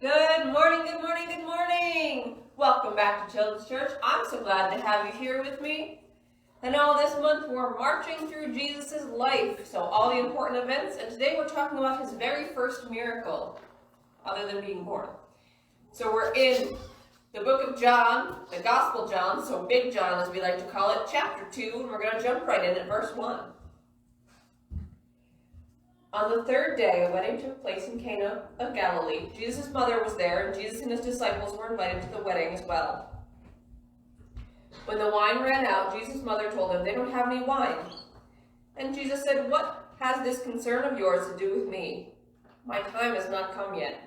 Good morning, good morning, good morning! Welcome back to Children's Church. I'm so glad to have you here with me. I know this month we're marching through Jesus' life, so all the important events, and today we're talking about his very first miracle, other than being born. So we're in the book of John, the Gospel John, so Big John as we like to call it, chapter 2, and we're going to jump right in at verse 1. On the third day, a wedding took place in Cana of Galilee. Jesus' mother was there, and Jesus and his disciples were invited to the wedding as well. When the wine ran out, Jesus' mother told him, "They don't have any wine." And Jesus said, "What has this concern of yours to do with me? My time has not come yet."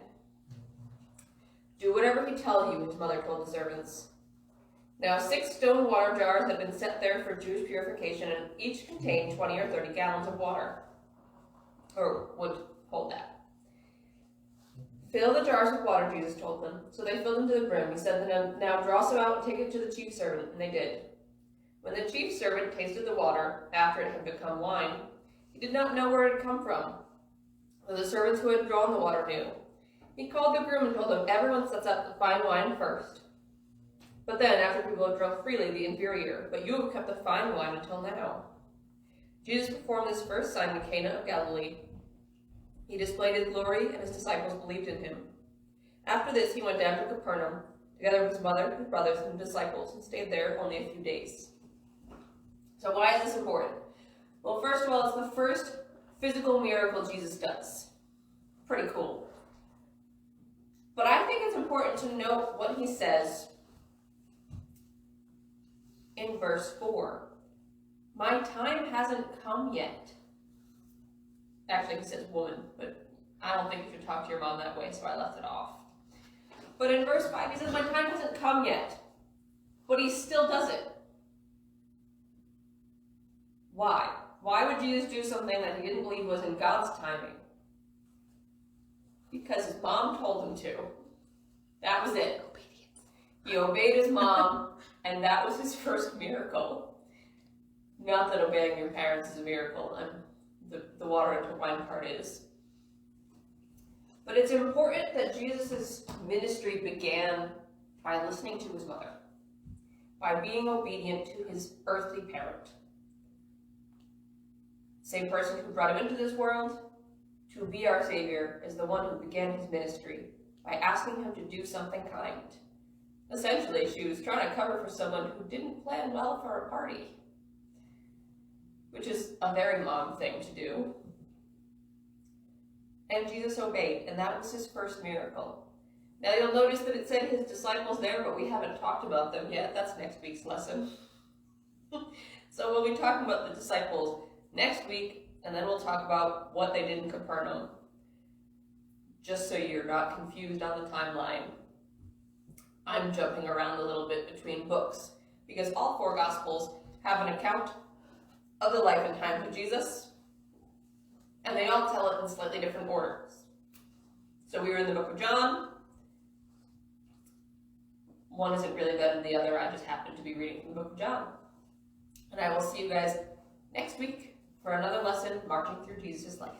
"Do whatever he tells you," his mother told the servants. Now 6 stone water jars had been set there for Jewish purification, and each contained 20 or 30 gallons of water. Or would hold that. "Fill the jars with water," Jesus told them. So they filled them to the brim. He said to them, "Now draw some out and take it to the chief servant." And they did. When the chief servant tasted the water, after it had become wine, he did not know where it had come from, though the servants who had drawn the water knew. He called the groom and told him, "Everyone sets up the fine wine first. But then, after people have drunk freely, the inferior. But you have kept the fine wine until now." Jesus performed this first sign in Cana of Galilee. He displayed his glory, and his disciples believed in him. After this, he went down to Capernaum, together with his mother, his brothers, and his disciples, and stayed there only a few days. So why is this important? Well, first of all, it's the first physical miracle Jesus does. Pretty cool. But I think it's important to note what he says in verse 4. "My time hasn't come yet." Actually, he says woman, but I don't think you should talk to your mom that way, so I left it off. But in verse 5, he says, "My time hasn't come yet." But he still does it. Why? Why would Jesus do something that he didn't believe was in God's timing? Because his mom told him to. That was it. Obedience. He obeyed his mom, and that was his first miracle. Not that obeying your parents is a miracle, and the water into wine part is. But it's important that Jesus' ministry began by listening to his mother, by being obedient to his earthly parent. Same person who brought him into this world to be our Savior is the one who began his ministry by asking him to do something kind. Essentially, she was trying to cover for someone who didn't plan well for a party, which is a very mom thing to do. And Jesus obeyed, and that was his first miracle. Now you'll notice that it said his disciples there, but we haven't talked about them yet. That's next week's lesson. So we'll be talking about the disciples next week, and then we'll talk about what they did in Capernaum, just so you're not confused on the timeline. I'm jumping around a little bit between books, because all 4 Gospels have an account of the life and times of Jesus, and they all tell it in slightly different orders. So we were in the book of John. One isn't really better than the other. I just happened to be reading from the book of John. And I will see you guys next week for another lesson marching through Jesus' life.